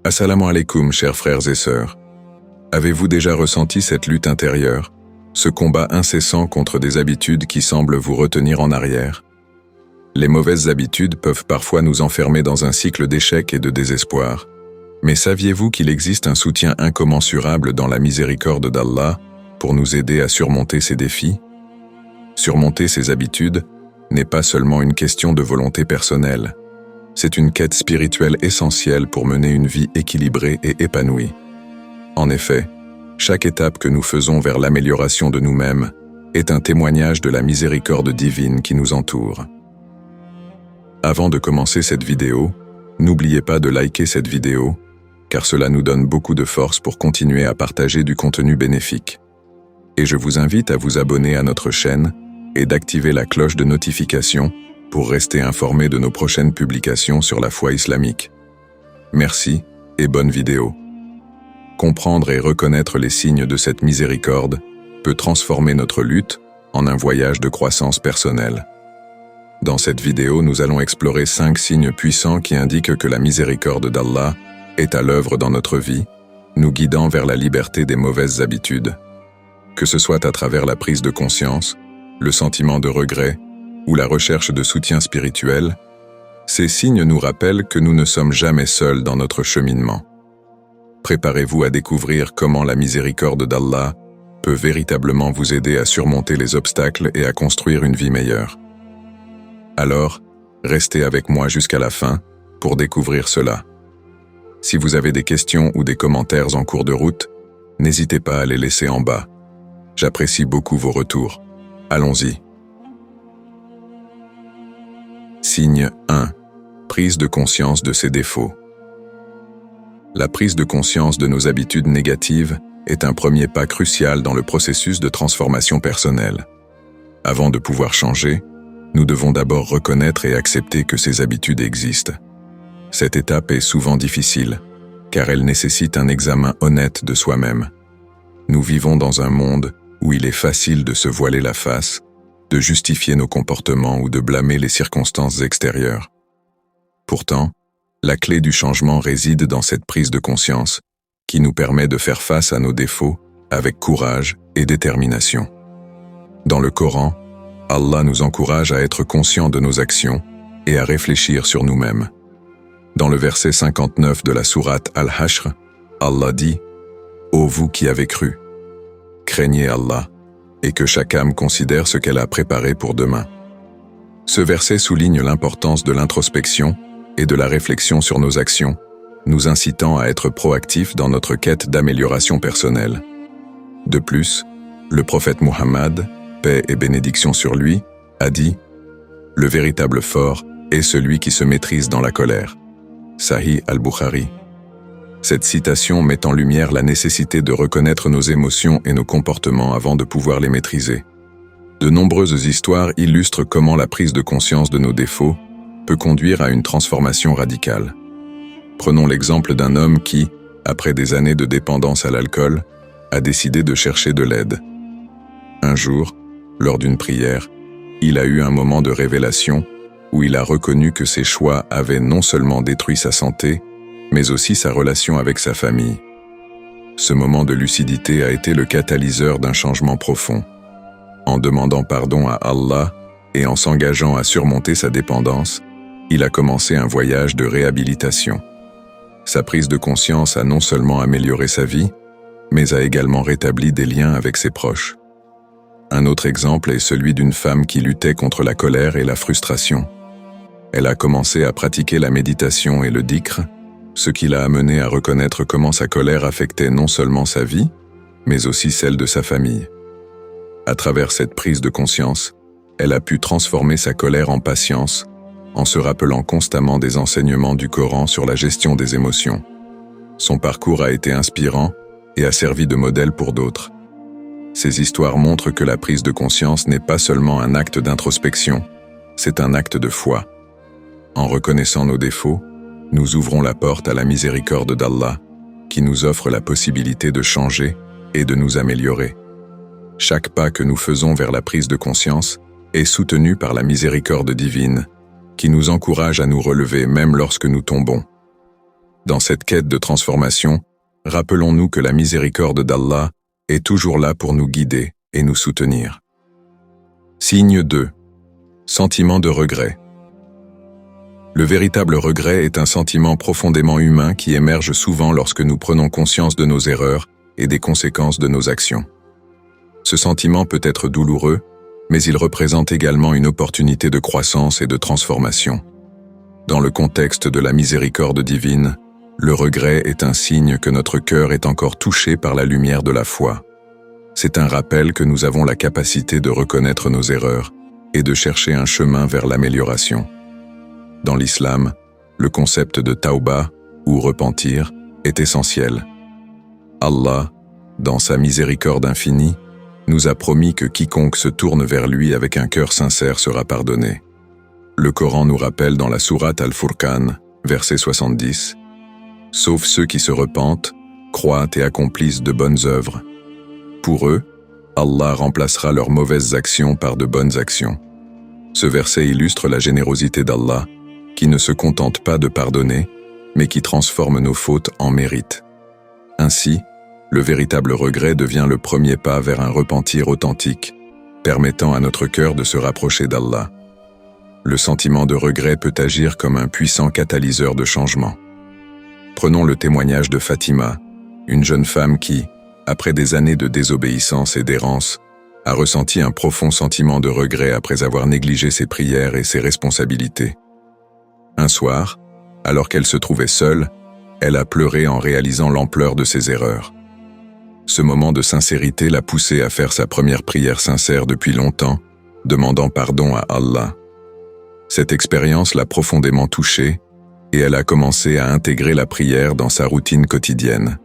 Assalamu alaikum, chers frères et sœurs. Avez-vous déjà ressenti cette lutte intérieure, ce combat incessant contre des habitudes qui semblent vous retenir en arrière? Les mauvaises habitudes peuvent parfois nous enfermer dans un cycle d'échecs et de désespoir. Mais saviez-vous qu'il existe un soutien incommensurable dans la miséricorde d'Allah pour nous aider à surmonter ces défis? Surmonter ces habitudes n'est pas seulement une question de volonté personnelle. C'est une quête spirituelle essentielle pour mener une vie équilibrée et épanouie. En effet, chaque étape que nous faisons vers l'amélioration de nous-mêmes est un témoignage de la miséricorde divine qui nous entoure. Avant de commencer cette vidéo, n'oubliez pas de liker cette vidéo, car cela nous donne beaucoup de force pour continuer à partager du contenu bénéfique. Et je vous invite à vous abonner à notre chaîne et d'activer la cloche de notification pour rester informé de nos prochaines publications sur la foi islamique. Merci et bonne vidéo. Comprendre et reconnaître les signes de cette miséricorde peut transformer notre lutte en un voyage de croissance personnelle. Dans cette vidéo, nous allons explorer 5 signes puissants qui indiquent que la miséricorde d'Allah est à l'œuvre dans notre vie, nous guidant vers la liberté des mauvaises habitudes. Que ce soit à travers la prise de conscience, le sentiment de regret ou la recherche de soutien spirituel, ces signes nous rappellent que nous ne sommes jamais seuls dans notre cheminement. Préparez-vous à découvrir comment la miséricorde d'Allah peut véritablement vous aider à surmonter les obstacles et à construire une vie meilleure. Alors, restez avec moi jusqu'à la fin pour découvrir cela. Si vous avez des questions ou des commentaires en cours de route, n'hésitez pas à les laisser en bas. J'apprécie beaucoup vos retours. Allons-y. Signe 1. Prise de conscience de ses défauts. La prise de conscience de nos habitudes négatives est un premier pas crucial dans le processus de transformation personnelle. Avant de pouvoir changer, nous devons d'abord reconnaître et accepter que ces habitudes existent. Cette étape est souvent difficile, car elle nécessite un examen honnête de soi-même. Nous vivons dans un monde où il est facile de se voiler la face, de justifier nos comportements ou de blâmer les circonstances extérieures. Pourtant, la clé du changement réside dans cette prise de conscience qui nous permet de faire face à nos défauts avec courage et détermination. Dans le Coran, Allah nous encourage à être conscients de nos actions et à réfléchir sur nous-mêmes. Dans le verset 59 de la sourate Al-Hashr, Allah dit « Ô vous qui avez cru, craignez Allah, et que chaque âme considère ce qu'elle a préparé pour demain. » Ce verset souligne l'importance de l'introspection et de la réflexion sur nos actions, nous incitant à être proactifs dans notre quête d'amélioration personnelle. De plus, le prophète Muhammad, paix et bénédiction sur lui, a dit « Le véritable fort est celui qui se maîtrise dans la colère. » Sahih al-Bukhari. Cette citation met en lumière la nécessité de reconnaître nos émotions et nos comportements avant de pouvoir les maîtriser. De nombreuses histoires illustrent comment la prise de conscience de nos défauts peut conduire à une transformation radicale. Prenons l'exemple d'un homme qui, après des années de dépendance à l'alcool, a décidé de chercher de l'aide. Un jour, lors d'une prière, il a eu un moment de révélation où il a reconnu que ses choix avaient non seulement détruit sa santé, mais aussi sa relation avec sa famille. Ce moment de lucidité a été le catalyseur d'un changement profond. En demandant pardon à Allah et en s'engageant à surmonter sa dépendance, il a commencé un voyage de réhabilitation. Sa prise de conscience a non seulement amélioré sa vie, mais a également rétabli des liens avec ses proches. Un autre exemple est celui d'une femme qui luttait contre la colère et la frustration. Elle a commencé à pratiquer la méditation et le dhikr, ce qui l'a amenée à reconnaître comment sa colère affectait non seulement sa vie, mais aussi celle de sa famille. À travers cette prise de conscience, elle a pu transformer sa colère en patience, en se rappelant constamment des enseignements du Coran sur la gestion des émotions. Son parcours a été inspirant et a servi de modèle pour d'autres. Ces histoires montrent que la prise de conscience n'est pas seulement un acte d'introspection, c'est un acte de foi. En reconnaissant nos défauts, nous ouvrons la porte à la miséricorde d'Allah, qui nous offre la possibilité de changer et de nous améliorer. Chaque pas que nous faisons vers la prise de conscience est soutenu par la miséricorde divine, qui nous encourage à nous relever même lorsque nous tombons. Dans cette quête de transformation, rappelons-nous que la miséricorde d'Allah est toujours là pour nous guider et nous soutenir. Signe 2. Sentiment de regret. Le véritable regret est un sentiment profondément humain qui émerge souvent lorsque nous prenons conscience de nos erreurs et des conséquences de nos actions. Ce sentiment peut être douloureux, mais il représente également une opportunité de croissance et de transformation. Dans le contexte de la miséricorde divine, le regret est un signe que notre cœur est encore touché par la lumière de la foi. C'est un rappel que nous avons la capacité de reconnaître nos erreurs et de chercher un chemin vers l'amélioration. Dans l'islam, le concept de tawba, ou repentir, est essentiel. Allah, dans sa miséricorde infinie, nous a promis que quiconque se tourne vers lui avec un cœur sincère sera pardonné. Le Coran nous rappelle dans la sourate Al-Furqan, verset 70, « Sauf ceux qui se repentent, croient et accomplissent de bonnes œuvres. Pour eux, Allah remplacera leurs mauvaises actions par de bonnes actions. » Ce verset illustre la générosité d'Allah, qui ne se contente pas de pardonner, mais qui transforme nos fautes en mérite. Ainsi, le véritable regret devient le premier pas vers un repentir authentique, permettant à notre cœur de se rapprocher d'Allah. Le sentiment de regret peut agir comme un puissant catalyseur de changement. Prenons le témoignage de Fatima, une jeune femme qui, après des années de désobéissance et d'errance, a ressenti un profond sentiment de regret après avoir négligé ses prières et ses responsabilités. Un soir, alors qu'elle se trouvait seule, elle a pleuré en réalisant l'ampleur de ses erreurs. Ce moment de sincérité l'a poussée à faire sa première prière sincère depuis longtemps, demandant pardon à Allah. Cette expérience l'a profondément touchée et elle a commencé à intégrer la prière dans sa routine quotidienne.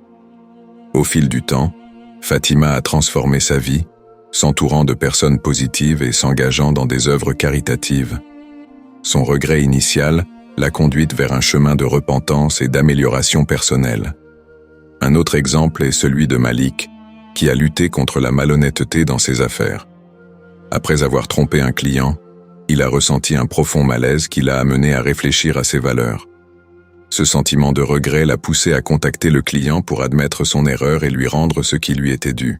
Au fil du temps, Fatima a transformé sa vie, s'entourant de personnes positives et s'engageant dans des œuvres caritatives. Son regret initial l'a conduite vers un chemin de repentance et d'amélioration personnelle. Un autre exemple est celui de Malik, qui a lutté contre la malhonnêteté dans ses affaires. Après avoir trompé un client, il a ressenti un profond malaise qui l'a amené à réfléchir à ses valeurs. Ce sentiment de regret l'a poussé à contacter le client pour admettre son erreur et lui rendre ce qui lui était dû.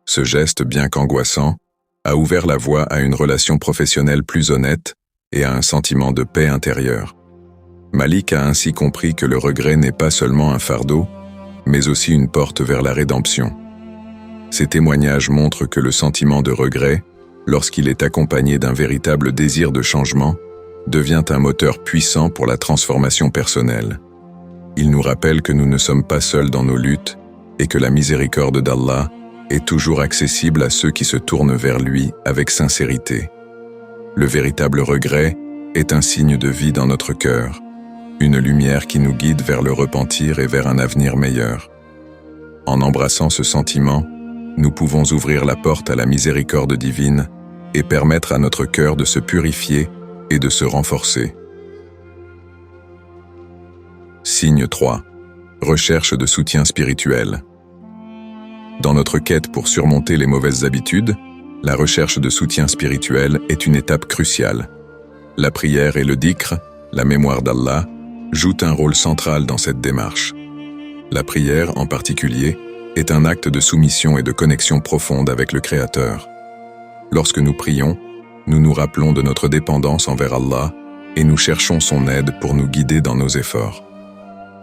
Ce geste, bien qu'angoissant, a ouvert la voie à une relation professionnelle plus honnête et à un sentiment de paix intérieure. Malik a ainsi compris que le regret n'est pas seulement un fardeau, mais aussi une porte vers la rédemption. Ces témoignages montrent que le sentiment de regret, lorsqu'il est accompagné d'un véritable désir de changement, devient un moteur puissant pour la transformation personnelle. Il nous rappelle que nous ne sommes pas seuls dans nos luttes et que la miséricorde d'Allah est toujours accessible à ceux qui se tournent vers lui avec sincérité. Le véritable regret est un signe de vie dans notre cœur, une lumière qui nous guide vers le repentir et vers un avenir meilleur. En embrassant ce sentiment, nous pouvons ouvrir la porte à la miséricorde divine et permettre à notre cœur de se purifier et de se renforcer. Signe 3. Recherche de soutien spirituel. Dans notre quête pour surmonter les mauvaises habitudes, la recherche de soutien spirituel est une étape cruciale. La prière et le dhikr, la mémoire d'Allah, jouent un rôle central dans cette démarche. La prière, en particulier, est un acte de soumission et de connexion profonde avec le Créateur. Lorsque nous prions, nous nous rappelons de notre dépendance envers Allah et nous cherchons son aide pour nous guider dans nos efforts.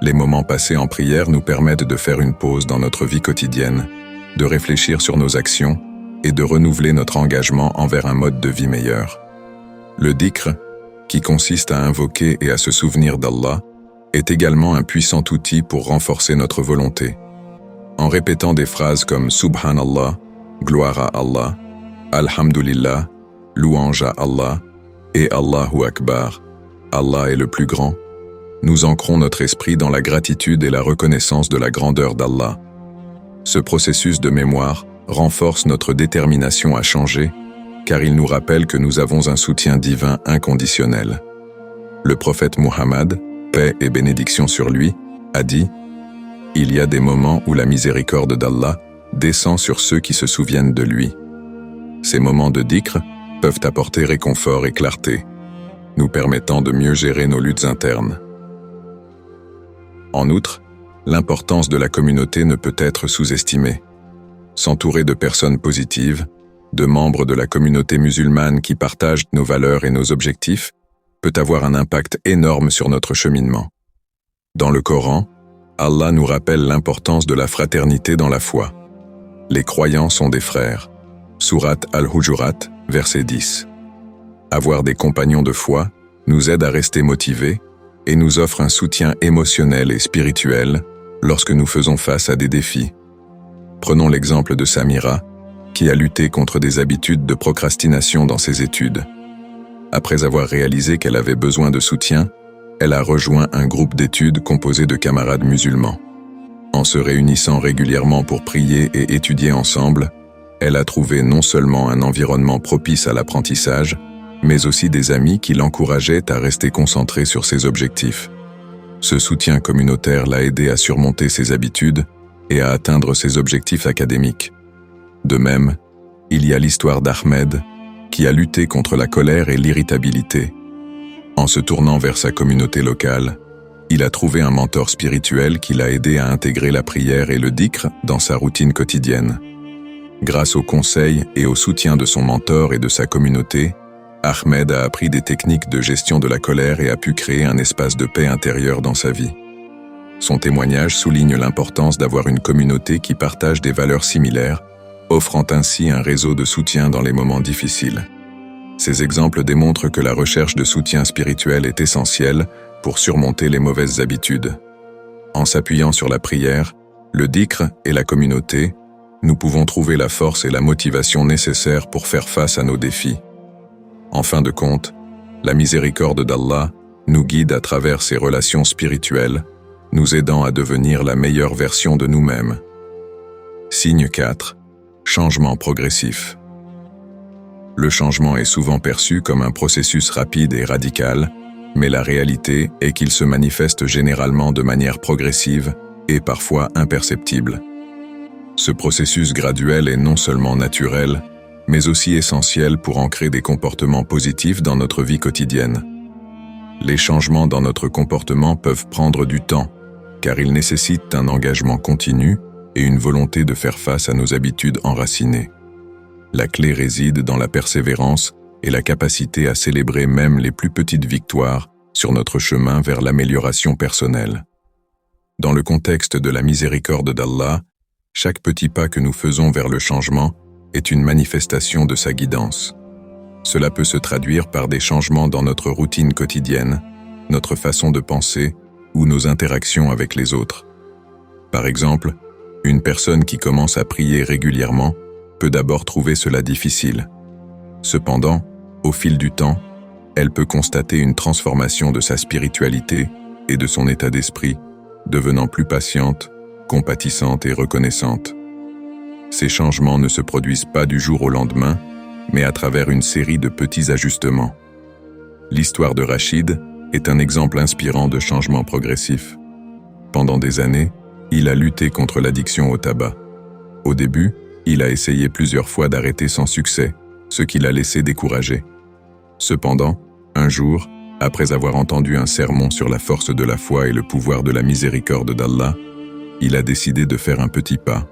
Les moments passés en prière nous permettent de faire une pause dans notre vie quotidienne, de réfléchir sur nos actions et de renouveler notre engagement envers un mode de vie meilleur. Le dhikr, qui consiste à invoquer et à se souvenir d'Allah, est également un puissant outil pour renforcer notre volonté. En répétant des phrases comme « Subhanallah »,« Gloire à Allah »,« Alhamdulillah »,« Louange à Allah » et « Allahu Akbar », « Allah est le plus grand », nous ancrons notre esprit dans la gratitude et la reconnaissance de la grandeur d'Allah. Ce processus de mémoire renforce notre détermination à changer, car il nous rappelle que nous avons un soutien divin inconditionnel. Le prophète Muhammad, paix et bénédiction sur lui, a dit « Il y a des moments où la miséricorde d'Allah descend sur ceux qui se souviennent de lui. » Ces moments de dhikr peuvent apporter réconfort et clarté, nous permettant de mieux gérer nos luttes internes. En outre, l'importance de la communauté ne peut être sous-estimée. S'entourer de personnes positives, de membres de la communauté musulmane qui partagent nos valeurs et nos objectifs, peut avoir un impact énorme sur notre cheminement. Dans le Coran, Allah nous rappelle l'importance de la fraternité dans la foi. Les croyants sont des frères. Sourate Al-Hujurat, verset 10. Avoir des compagnons de foi nous aide à rester motivés et nous offre un soutien émotionnel et spirituel lorsque nous faisons face à des défis. Prenons l'exemple de Samira, qui a lutté contre des habitudes de procrastination dans ses études. Après avoir réalisé qu'elle avait besoin de soutien, elle a rejoint un groupe d'études composé de camarades musulmans. En se réunissant régulièrement pour prier et étudier ensemble, elle a trouvé non seulement un environnement propice à l'apprentissage, mais aussi des amis qui l'encourageaient à rester concentrée sur ses objectifs. Ce soutien communautaire l'a aidé à surmonter ses habitudes et à atteindre ses objectifs académiques. De même, il y a l'histoire d'Ahmed, qui a lutté contre la colère et l'irritabilité. En se tournant vers sa communauté locale, il a trouvé un mentor spirituel qui l'a aidé à intégrer la prière et le dhikr dans sa routine quotidienne. Grâce aux conseils et au soutien de son mentor et de sa communauté, Ahmed a appris des techniques de gestion de la colère et a pu créer un espace de paix intérieure dans sa vie. Son témoignage souligne l'importance d'avoir une communauté qui partage des valeurs similaires, offrant ainsi un réseau de soutien dans les moments difficiles. Ces exemples démontrent que la recherche de soutien spirituel est essentielle pour surmonter les mauvaises habitudes. En s'appuyant sur la prière, le dhikr et la communauté, nous pouvons trouver la force et la motivation nécessaires pour faire face à nos défis. En fin de compte, la miséricorde d'Allah nous guide à travers ses relations spirituelles, nous aidant à devenir la meilleure version de nous-mêmes. Signe 4. Changement progressif. Le changement est souvent perçu comme un processus rapide et radical, mais la réalité est qu'il se manifeste généralement de manière progressive et parfois imperceptible. Ce processus graduel est non seulement naturel, mais aussi essentiel pour ancrer des comportements positifs dans notre vie quotidienne. Les changements dans notre comportement peuvent prendre du temps, car ils nécessitent un engagement continu et une volonté de faire face à nos habitudes enracinées. La clé réside dans la persévérance et la capacité à célébrer même les plus petites victoires sur notre chemin vers l'amélioration personnelle. Dans le contexte de la miséricorde d'Allah, chaque petit pas que nous faisons vers le changement est une manifestation de sa guidance. Cela peut se traduire par des changements dans notre routine quotidienne, notre façon de penser ou nos interactions avec les autres. Par exemple, une personne qui commence à prier régulièrement peut d'abord trouver cela difficile. Cependant, au fil du temps, elle peut constater une transformation de sa spiritualité et de son état d'esprit, devenant plus patiente, compatissante et reconnaissante. Ces changements ne se produisent pas du jour au lendemain, mais à travers une série de petits ajustements. L'histoire de Rachid est un exemple inspirant de changement progressif. Pendant des années, il a lutté contre l'addiction au tabac. Au début, il a essayé plusieurs fois d'arrêter sans succès, ce qui l'a laissé découragé. Cependant, un jour, après avoir entendu un sermon sur la force de la foi et le pouvoir de la miséricorde d'Allah, il a décidé de faire un petit pas,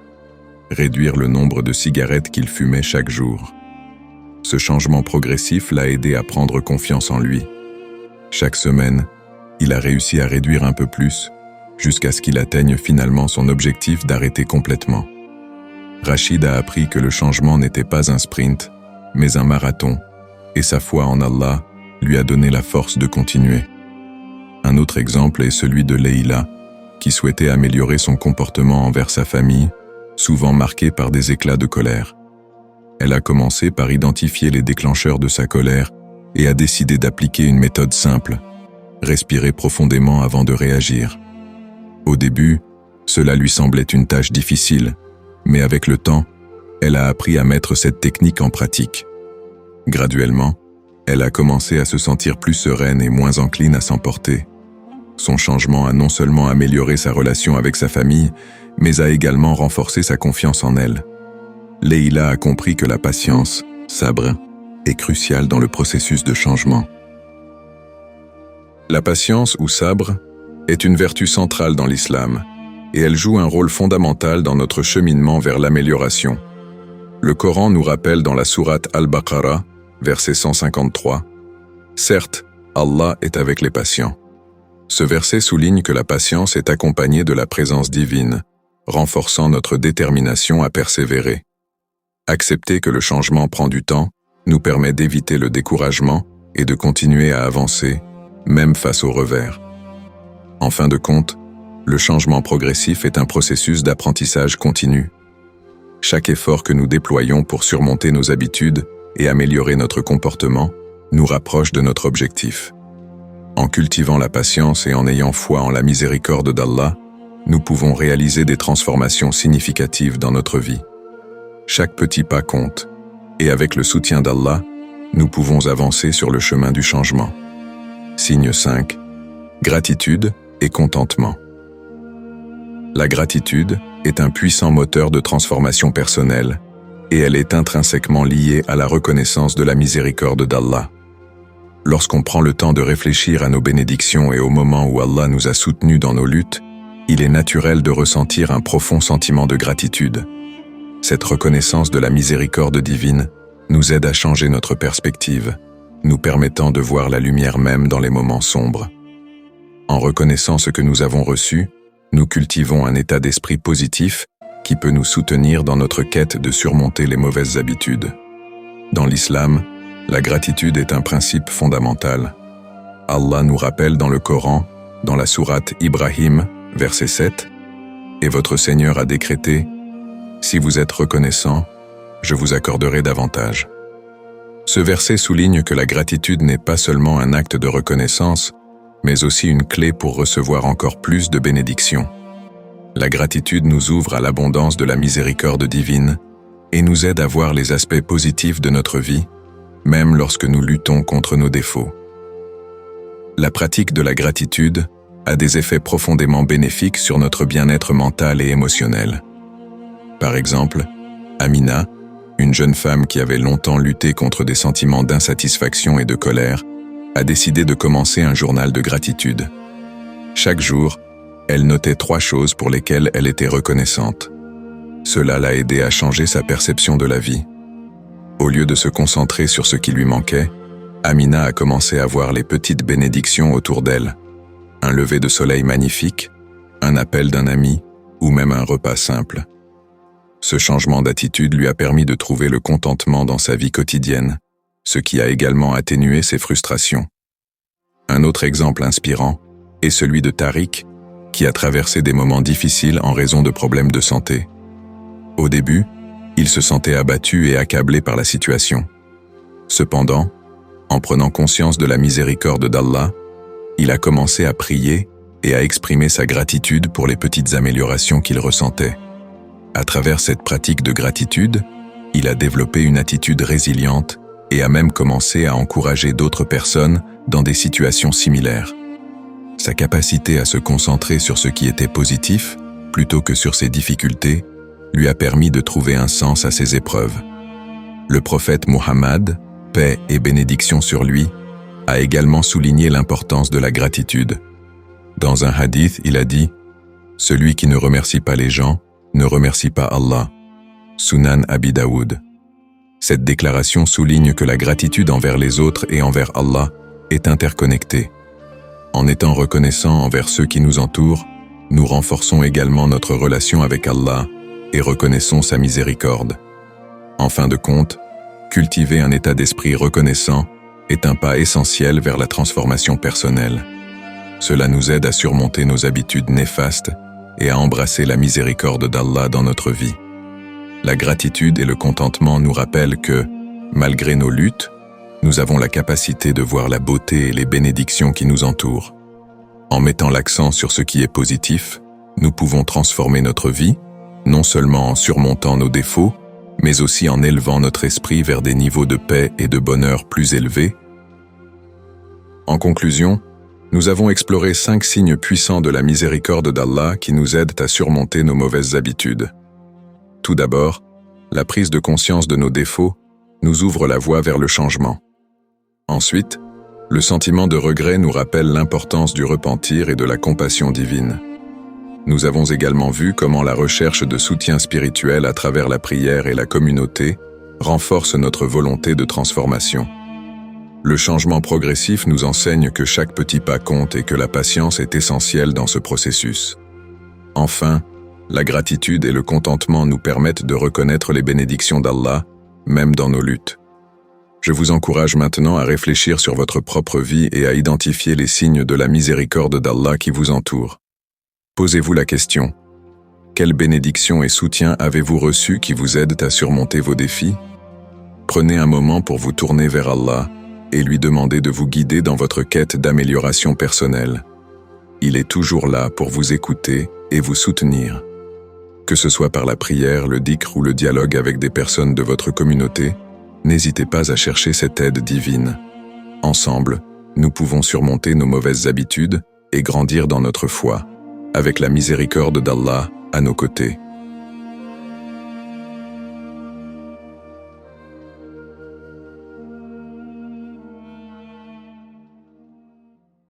réduire le nombre de cigarettes qu'il fumait chaque jour. Ce changement progressif l'a aidé à prendre confiance en lui. Chaque semaine, il a réussi à réduire un peu plus, jusqu'à ce qu'il atteigne finalement son objectif d'arrêter complètement. Rachid a appris que le changement n'était pas un sprint, mais un marathon, et sa foi en Allah lui a donné la force de continuer. Un autre exemple est celui de Leïla, qui souhaitait améliorer son comportement envers sa famille, souvent marqué par des éclats de colère. Elle a commencé par identifier les déclencheurs de sa colère et a décidé d'appliquer une méthode simple, respirer profondément avant de réagir. Au début, cela lui semblait une tâche difficile, mais avec le temps, elle a appris à mettre cette technique en pratique. Graduellement, elle a commencé à se sentir plus sereine et moins encline à s'emporter. Son changement a non seulement amélioré sa relation avec sa famille, mais a également renforcé sa confiance en elle. Leïla a compris que la patience, sabr, est cruciale dans le processus de changement. La patience ou sabr est une vertu centrale dans l'islam, et elle joue un rôle fondamental dans notre cheminement vers l'amélioration. Le Coran nous rappelle dans la sourate Al-Baqarah, verset 153, « Certes, Allah est avec les patients. » Ce verset souligne que la patience est accompagnée de la présence divine, renforçant notre détermination à persévérer. Accepter que le changement prend du temps nous permet d'éviter le découragement et de continuer à avancer, même face aux revers. En fin de compte, le changement progressif est un processus d'apprentissage continu. Chaque effort que nous déployons pour surmonter nos habitudes et améliorer notre comportement nous rapproche de notre objectif. En cultivant la patience et en ayant foi en la miséricorde d'Allah, nous pouvons réaliser des transformations significatives dans notre vie. Chaque petit pas compte, et avec le soutien d'Allah, nous pouvons avancer sur le chemin du changement. Signe 5. Gratitude et contentement. La gratitude est un puissant moteur de transformation personnelle, et elle est intrinsèquement liée à la reconnaissance de la miséricorde d'Allah. Lorsqu'on prend le temps de réfléchir à nos bénédictions et au moment où Allah nous a soutenus dans nos luttes, il est naturel de ressentir un profond sentiment de gratitude. Cette reconnaissance de la miséricorde divine nous aide à changer notre perspective, nous permettant de voir la lumière même dans les moments sombres. En reconnaissant ce que nous avons reçu, nous cultivons un état d'esprit positif qui peut nous soutenir dans notre quête de surmonter les mauvaises habitudes. Dans l'islam, la gratitude est un principe fondamental. Allah nous rappelle dans le Coran, dans la sourate Ibrahim, verset 7, « Et votre Seigneur a décrété, si vous êtes reconnaissant, je vous accorderai davantage. » Ce verset souligne que la gratitude n'est pas seulement un acte de reconnaissance, mais aussi une clé pour recevoir encore plus de bénédictions. La gratitude nous ouvre à l'abondance de la miséricorde divine et nous aide à voir les aspects positifs de notre vie, même lorsque nous luttons contre nos défauts. La pratique de la gratitude a des effets profondément bénéfiques sur notre bien-être mental et émotionnel. Par exemple, Amina, une jeune femme qui avait longtemps lutté contre des sentiments d'insatisfaction et de colère, a décidé de commencer un journal de gratitude. Chaque jour, elle notait 3 choses pour lesquelles elle était reconnaissante. Cela l'a aidée à changer sa perception de la vie. Au lieu de se concentrer sur ce qui lui manquait, Amina a commencé à voir les petites bénédictions autour d'elle. Un lever de soleil magnifique, un appel d'un ami ou même un repas simple. Ce changement d'attitude lui a permis de trouver le contentement dans sa vie quotidienne, ce qui a également atténué ses frustrations. Un autre exemple inspirant est celui de Tariq, qui a traversé des moments difficiles en raison de problèmes de santé. Au début, il se sentait abattu et accablé par la situation. Cependant, en prenant conscience de la miséricorde d'Allah, il a commencé à prier et à exprimer sa gratitude pour les petites améliorations qu'il ressentait. À travers cette pratique de gratitude, il a développé une attitude résiliente et a même commencé à encourager d'autres personnes dans des situations similaires. Sa capacité à se concentrer sur ce qui était positif, plutôt que sur ses difficultés, lui a permis de trouver un sens à ses épreuves. Le prophète Muhammad, paix et bénédiction sur lui, a également souligné l'importance de la gratitude. Dans un hadith, il a dit « Celui qui ne remercie pas les gens ne remercie pas Allah. » Sunan Abi Daoud. Cette déclaration souligne que la gratitude envers les autres et envers Allah est interconnectée. En étant reconnaissants envers ceux qui nous entourent, nous renforçons également notre relation avec Allah et reconnaissons sa miséricorde. En fin de compte, cultiver un état d'esprit reconnaissant est un pas essentiel vers la transformation personnelle. Cela nous aide à surmonter nos habitudes néfastes et à embrasser la miséricorde d'Allah dans notre vie. La gratitude et le contentement nous rappellent que, malgré nos luttes, nous avons la capacité de voir la beauté et les bénédictions qui nous entourent. En mettant l'accent sur ce qui est positif, nous pouvons transformer notre vie, non seulement en surmontant nos défauts, mais aussi en élevant notre esprit vers des niveaux de paix et de bonheur plus élevés. En conclusion, nous avons exploré 5 signes puissants de la miséricorde d'Allah qui nous aident à surmonter nos mauvaises habitudes. Tout d'abord, la prise de conscience de nos défauts nous ouvre la voie vers le changement. Ensuite, Le sentiment de regret nous rappelle l'importance du repentir et de la compassion divine. Nous avons également vu comment la recherche de soutien spirituel à travers la prière et la communauté renforce notre volonté de transformation. Le changement progressif nous enseigne que chaque petit pas compte et que la patience est essentielle dans ce processus. Enfin, la gratitude et le contentement nous permettent de reconnaître les bénédictions d'Allah, même dans nos luttes. Je vous encourage maintenant à réfléchir sur votre propre vie et à identifier les signes de la miséricorde d'Allah qui vous entourent. Posez-vous la question: quelles bénédictions et soutiens avez-vous reçus qui vous aident à surmonter vos défis? Prenez un moment pour vous tourner vers Allah et lui demander de vous guider dans votre quête d'amélioration personnelle. Il est toujours là pour vous écouter et vous soutenir. Que ce soit par la prière, le dhikr ou le dialogue avec des personnes de votre communauté, n'hésitez pas à chercher cette aide divine. Ensemble, nous pouvons surmonter nos mauvaises habitudes et grandir dans notre foi, avec la miséricorde d'Allah à nos côtés.